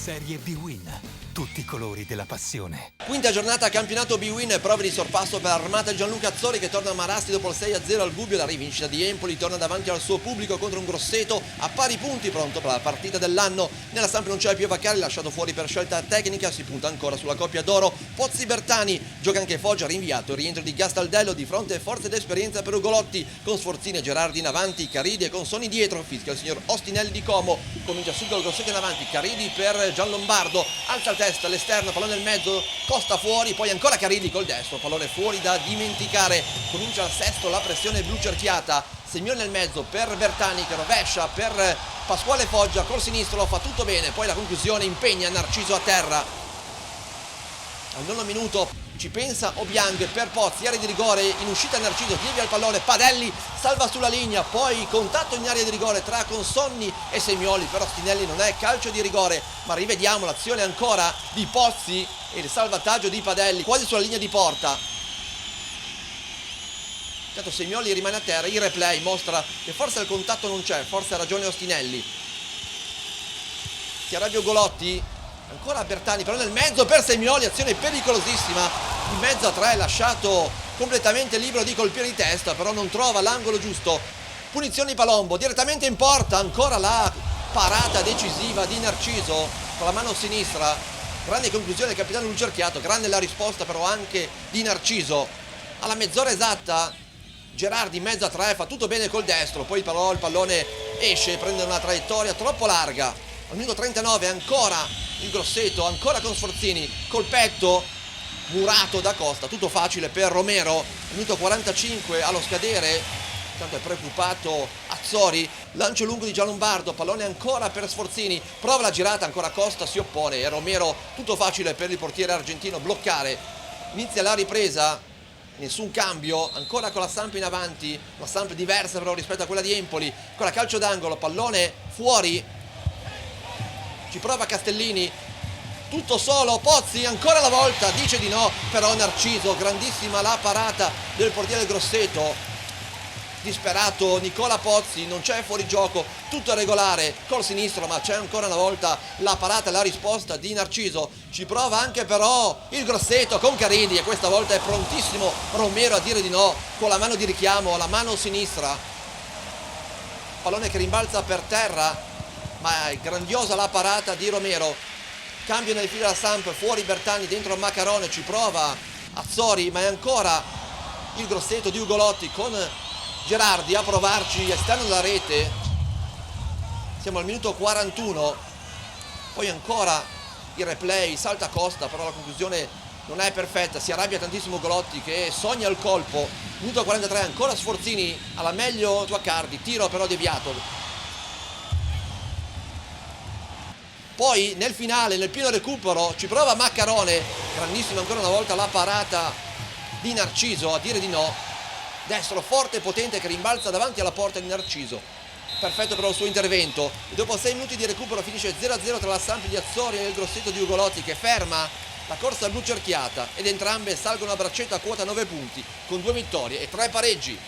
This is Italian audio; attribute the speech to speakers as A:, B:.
A: Serie B-Win. Tutti i colori della passione.
B: Quinta giornata campionato B-Win, prove di sorpasso per l'Armata Gianluca Azzori che torna a Marassi dopo il 6-0 al Gubbio. La rivincita di Empoli, torna davanti al suo pubblico contro un Grosseto a pari punti, pronto per la partita dell'anno. Nella Samp non c'è più Vaccari, lasciato fuori per scelta tecnica, si punta ancora sulla coppia d'oro Pozzi-Bertani, gioca anche Foggia, rinviato il rientro di Gastaldello, di fronte forza ed esperienza per Ugolotti, con Sforzini e Gerardi in avanti, Caridi e Consoni dietro, fischia il signor Ostinelli di Como, comincia subito il Grosseto in avanti, Caridi per Gian Lombardo, alza testa all'esterno, pallone nel mezzo, Costa fuori, poi ancora Caridi col destro, pallone fuori da dimenticare, comincia al sesto la pressione blu cerchiata, Semione nel mezzo per Bertani che rovescia per Pasquale Foggia, col sinistro lo fa tutto bene, poi la conclusione impegna Narciso a terra. Al 9 minuto ci pensa Obiang per Pozzi, area di rigore, in uscita Narciso, devia il pallone, Padelli salva sulla linea, poi contatto in area di rigore tra Consonni e Semioli, però Stinelli non è calcio di rigore, ma rivediamo l'azione ancora di Pozzi e il salvataggio di Padelli quasi sulla linea di porta. Intanto Semioli rimane a terra, il replay mostra che forse il contatto non c'è, forse ha ragione Ostinelli. Si arrabbia Ugolotti, ancora Bertani, però nel mezzo per Semioli, azione pericolosissima, in mezzo a tre, lasciato completamente libero di colpire di testa, però non trova l'angolo giusto. Punizioni Palombo, direttamente in porta, ancora la parata decisiva di Narciso con la mano sinistra, grande conclusione del capitano Lucerchiato, grande la risposta però anche di Narciso. Alla mezz'ora esatta Gerardi in mezzo a tre, fa tutto bene col destro, poi però il pallone esce, prende una traiettoria troppo larga. Al minuto 39 ancora il Grosseto, ancora con Sforzini, col petto murato da Costa, tutto facile per Romero. Al minuto 45 allo scadere, tanto è preoccupato Azzori, lancio lungo di Gianlombardo, pallone ancora per Sforzini, prova la girata, ancora Costa si oppone e Romero, tutto facile per il portiere argentino bloccare. Inizia la ripresa, nessun cambio, ancora con la Samp in avanti, una Samp diversa però rispetto a quella di Empoli, con la calcio d'angolo, pallone fuori, ci prova Castellini, tutto solo, Pozzi ancora la volta, dice di no, però Narciso, grandissima la parata del portiere Grosseto, disperato Nicola Pozzi, non c'è fuorigioco, tutto regolare col sinistro, ma c'è ancora una volta la parata e la risposta di Narciso. Ci prova anche però il Grosseto con Caridi e questa volta è prontissimo Romero a dire di no con la mano di richiamo, la mano sinistra, pallone che rimbalza per terra, ma è grandiosa la parata di Romero. Cambio nel filo della Samp, fuori Bertani, dentro Maccarone, ci prova Azzori, ma è ancora il Grosseto di Ugolotti con Gerardi a provarci esterno della rete. Siamo al minuto 41, poi ancora il replay, salta Costa, però la conclusione non è perfetta, si arrabbia tantissimo Ugolotti che sogna il colpo. Minuto 43, ancora Sforzini, alla meglio Tuaccardi, tiro però deviato. Poi nel finale, nel pieno recupero, ci prova Maccarone, grandissima ancora una volta la parata di Narciso a dire di no, destro forte e potente che rimbalza davanti alla porta di Narciso, perfetto però il suo intervento, e dopo 6 minuti di recupero finisce 0-0 tra la Samp di Azzori e il Grosseto di Ugolotti che ferma la corsa blu cerchiata ed entrambe salgono a braccetto a quota 9 punti con 2 vittorie e 3 pareggi.